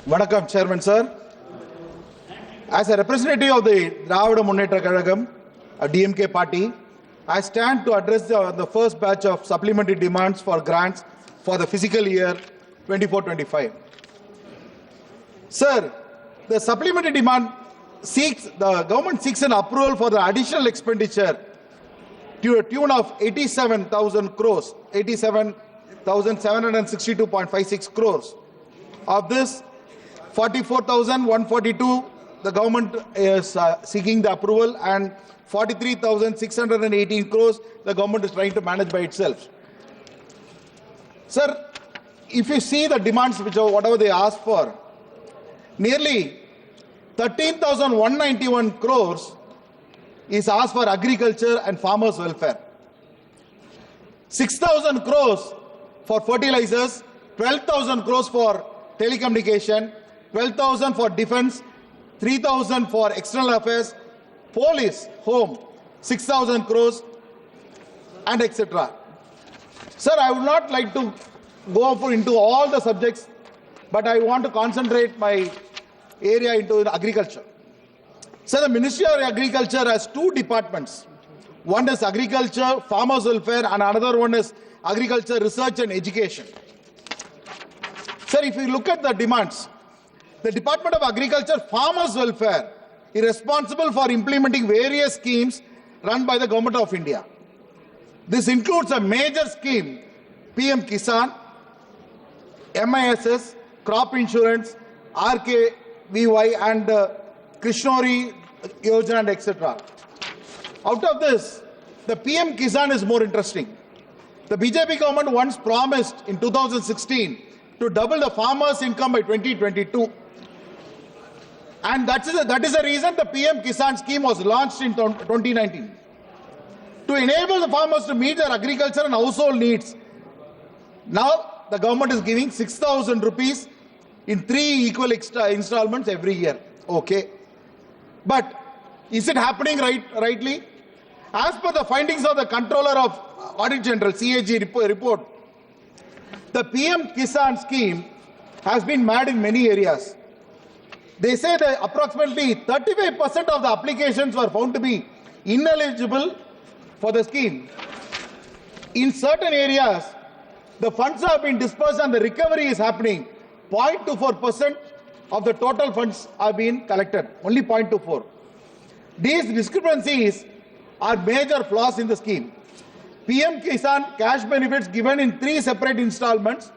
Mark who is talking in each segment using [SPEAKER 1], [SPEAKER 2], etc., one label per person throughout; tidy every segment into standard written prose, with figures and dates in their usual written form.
[SPEAKER 1] Vanakkam, Chairman Sir. As a representative of the Dravida Munnetra Kazhagam, a DMK party, I stand to address the first batch of supplementary demands for grants for the fiscal year 24-25. Sir, the supplementary demand the government seeks an approval for the additional expenditure to a tune of 87,000 crores, 87,762.56 crores. Of this, 44,142 the government is seeking the approval, and 43,618 crores the government is trying to manage by itself. Sir, if you see the demands which are whatever they ask for, nearly 13,191 crores is asked for agriculture and farmers' welfare. 6,000 crores for fertilizers, 12,000 crores for telecommunication, 12,000 for defense, 3,000 for external affairs, police, home, 6,000 crores, and etc. Sir, I would not like to go into all the subjects, but I want to concentrate my area into agriculture. So the Ministry of Agriculture has two departments. One is agriculture, farmers' welfare, and another one is agriculture, research and education. Sir, if you look at the demands, the Department of Agriculture, Farmers' Welfare is responsible for implementing various schemes run by the Government of India. This includes a major scheme, PM Kisan, MISS, crop insurance, RKVY, and Krishnori Yojana, and etc. Out of this, the PM Kisan is more interesting. The BJP government once promised in 2016 to double the farmers' income by 2022. And that is the reason the PM Kisan scheme was launched in 2019. To enable the farmers to meet their agriculture and household needs, now the government is giving 6,000 rupees in 3 equal installments every year. Okay. But is it happening rightly? As per the findings of the Controller of Audit General, CAG report, the PM Kisan scheme has been mad in many areas. They say that approximately 35% of the applications were found to be ineligible for the scheme. In certain areas, the funds have been dispersed and the recovery is happening. 0.24% of the total funds are being collected, only 0.24. These discrepancies are major flaws in the scheme. PM Kisan cash benefits given in 3 separate installments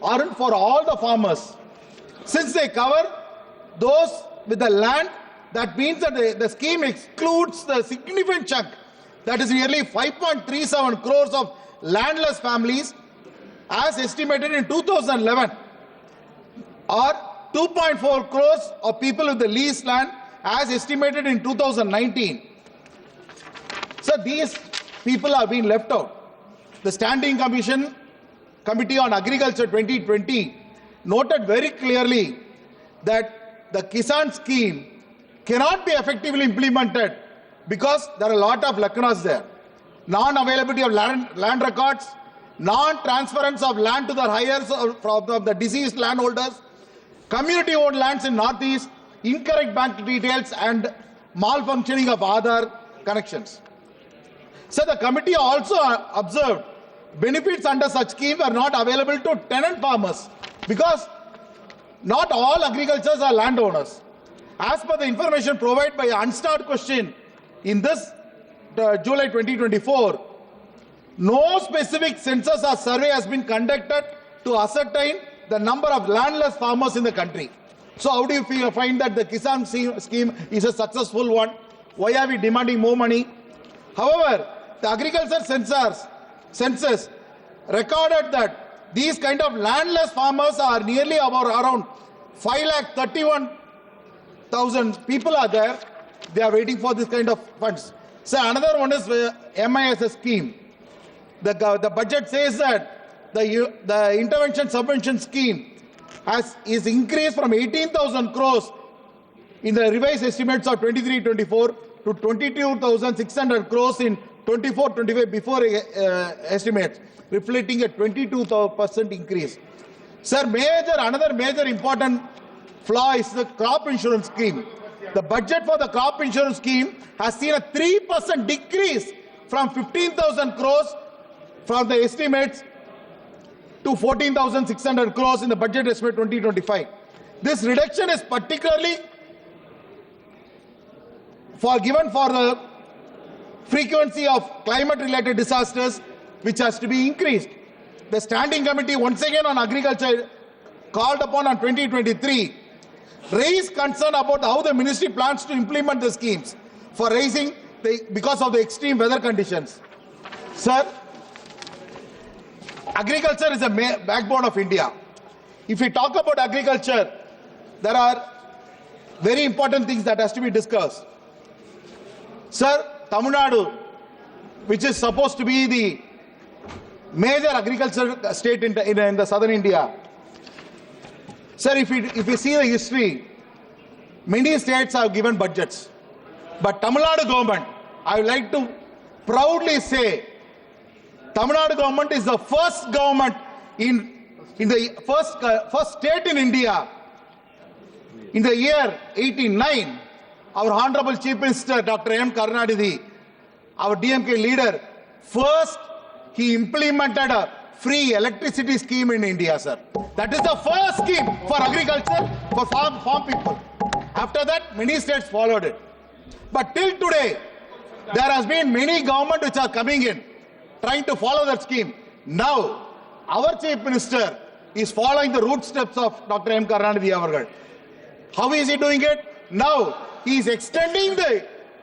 [SPEAKER 1] aren't for all the farmers. Since they cover those with the land, that means that the scheme excludes the significant chunk, that is nearly 5.37 crores of landless families as estimated in 2011, or 2.4 crores of people with the leased land as estimated in 2019. So these people are being left out. The Standing Committee on Agriculture 2020 noted very clearly that the Kisan scheme cannot be effectively implemented because there are a lot of lacunas there. Non-availability of land records, non-transference of land to the heirs of the deceased landholders, community-owned lands in Northeast, incorrect bank details, and malfunctioning of Aadhaar connections. So the committee also observed benefits under such scheme are not available to tenant farmers because not all agricultures are landowners. As per the information provided by an unstarred question in this July 2024, no specific census or survey has been conducted to ascertain the number of landless farmers in the country. So how do you find that the Kisan scheme is a successful one? Why are we demanding more money? However, the agriculture census recorded that these kind of landless farmers are nearly around 5,31,000 people are there. They are waiting for this kind of funds. So another one is MISS scheme. The budget says that the intervention subvention scheme is increased from 18,000 crores in the revised estimates of 23-24 to 22,600 crores in 24-25 before estimates, reflecting a 22% increase. Sir, another major important flaw is the crop insurance scheme. The budget for the crop insurance scheme has seen a 3% decrease from 15,000 crores from the estimates to 14,600 crores in the budget estimate 2025. This reduction is particularly given for the frequency of climate-related disasters, which has to be increased. The Standing Committee, once again on Agriculture, called upon on 2023, raised concern about how the ministry plans to implement the schemes for raising because of the extreme weather conditions. Sir, agriculture is a backbone of India. If we talk about agriculture, there are very important things that has to be discussed. Sir, Tamil Nadu, which is supposed to be the major agriculture state in the southern India. Sir, if we see the history, many states have given budgets. But Tamil Nadu government, I would like to proudly say, Tamil Nadu government is the first government in the first state in India. In the year 1889, our Honorable Chief Minister Dr. M. Karunanidhi, our DMK leader, first he implemented a free electricity scheme in India, sir. That is the first scheme for agriculture, for farm people. After that, many states followed it. But till today, there has been many governments which are coming in, trying to follow that scheme. Now, our Chief Minister is following the root steps of Dr. M. Karunanidhi Avargal. How is he doing it? Now, he is extending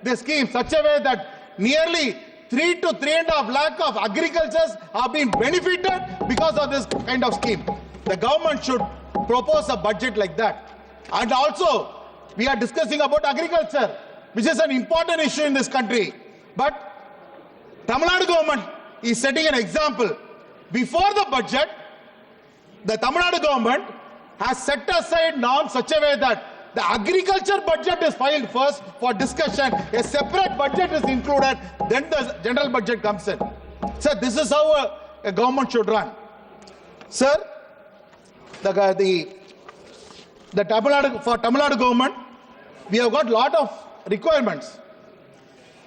[SPEAKER 1] the scheme such a way that nearly 3 to 3.5 lakh of agricultures have been benefited because of this kind of scheme. The government should propose a budget like that. And also, we are discussing about agriculture, which is an important issue in this country. But Tamil Nadu government is setting an example. Before the budget, the Tamil Nadu government has set aside norms such a way that the agriculture budget is filed first for discussion, a separate budget is included, then the general budget comes in. Sir, this is how a government should run. Sir, for Tamil Nadu government, we have got lot of requirements.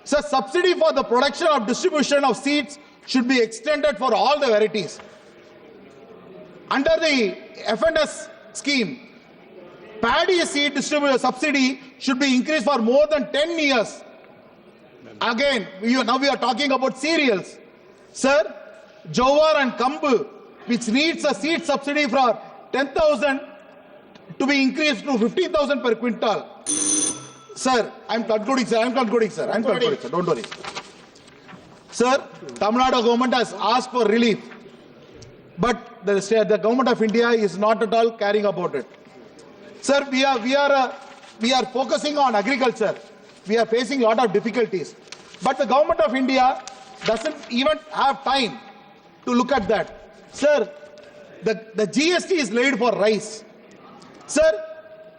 [SPEAKER 1] Sir, subsidy for the production of distribution of seeds should be extended for all the varieties. Under the FNS scheme, paddy seed distribution subsidy should be increased for more than 10 years. Again, now we are talking about cereals. Sir, jowar and kambu, which needs a seed subsidy for 10,000 to be increased to 15,000 per quintal. Sir, I am concluding, sir. Don't worry. Sir, Tamil Nadu government has asked for relief, but the government of India is not at all caring about it. Sir, we are focusing on agriculture. We are facing a lot of difficulties. But the government of India doesn't even have time to look at that. Sir, the GST is laid for rice. Sir,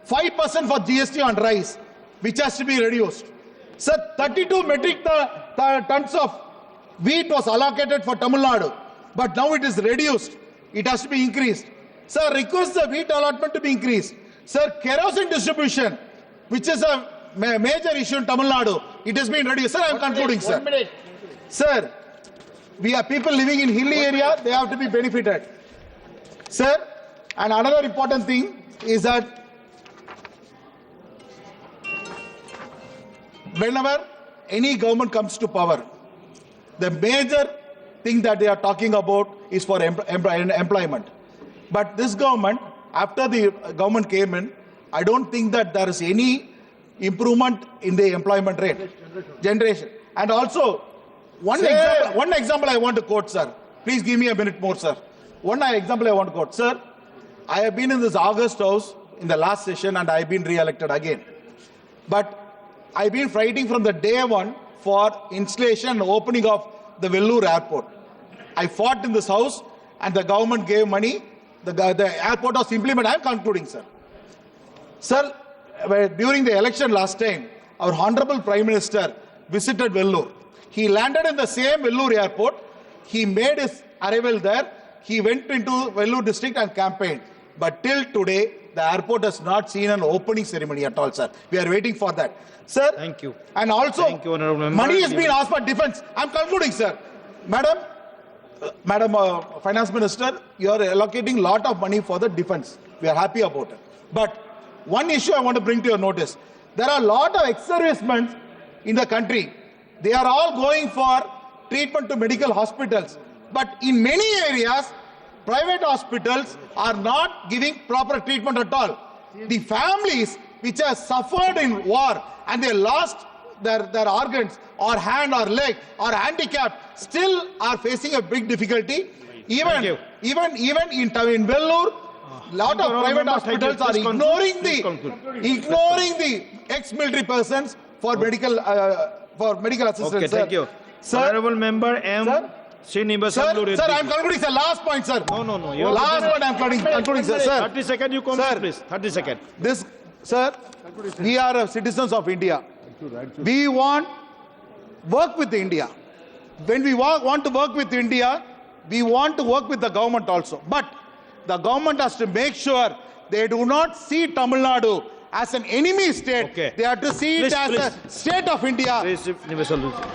[SPEAKER 1] 5% for GST on rice, which has to be reduced. Sir, 32 metric tons of wheat was allocated for Tamil Nadu, but now it is reduced. It has to be increased. Sir, request the wheat allotment to be increased. Sir, kerosene distribution, which is a major issue in Tamil Nadu, it has been reduced. Sir, I am concluding, sir.
[SPEAKER 2] 1 minute.
[SPEAKER 1] Sir, we are people living in hilly area, they have to be benefited. Sir, and another important thing is that whenever any government comes to power, the major thing that they are talking about is for employment. But this government, after the government came in, I don't think that there is any improvement in the employment rate. Generation. And also, one example I want to quote, sir. Please give me a minute more, sir. One example I want to quote. Sir, I have been in this August House in the last session and I have been re-elected again. But I have been fighting from the day one for installation and opening of the Vellore airport. I fought in this house and the government gave money. The airport was implemented. I am concluding, sir. Sir, during the election last time, our Honorable Prime Minister visited Vellore. He landed in the same Vellore airport. He made his arrival there. He went into Vellore district and campaigned. But till today, the airport has not seen an opening ceremony at all, sir. We are waiting for that. Sir.
[SPEAKER 2] Thank you.
[SPEAKER 1] And also,
[SPEAKER 2] Thank you, Honorable Member.
[SPEAKER 1] money is being asked for defense. I'm concluding, sir. Madam Finance Minister, you are allocating a lot of money for the defense. We are happy about it. But one issue I want to bring to your notice. There are a lot of ex-servicemen in the country. They are all going for treatment to medical hospitals. But in many areas, private hospitals are not giving proper treatment at all. The families which have suffered in war and they lost their organs or hand or leg or handicapped still are facing a big difficulty. Even in Vellore, lot of private hospitals are ignoring the ex-military persons for medical assistance.
[SPEAKER 2] Okay, thank you.
[SPEAKER 1] Sir,
[SPEAKER 2] Honorable Member M.
[SPEAKER 1] Sir,
[SPEAKER 2] Srinivasa.
[SPEAKER 1] sir, I'm concluding, sir. Last point, sir.
[SPEAKER 2] No.
[SPEAKER 1] Last point, I'm concluding, sir.
[SPEAKER 2] 30 seconds, you complete,
[SPEAKER 1] Sir.
[SPEAKER 2] please. 30 seconds.
[SPEAKER 1] This, sir, we are citizens of India. We want work with India. When we want to work with India, we want to work with the government also. But the government has to make sure they do not see Tamil Nadu as an enemy state.
[SPEAKER 2] Okay.
[SPEAKER 1] They have to see it as a state of India.
[SPEAKER 2] Please, Srinivasa.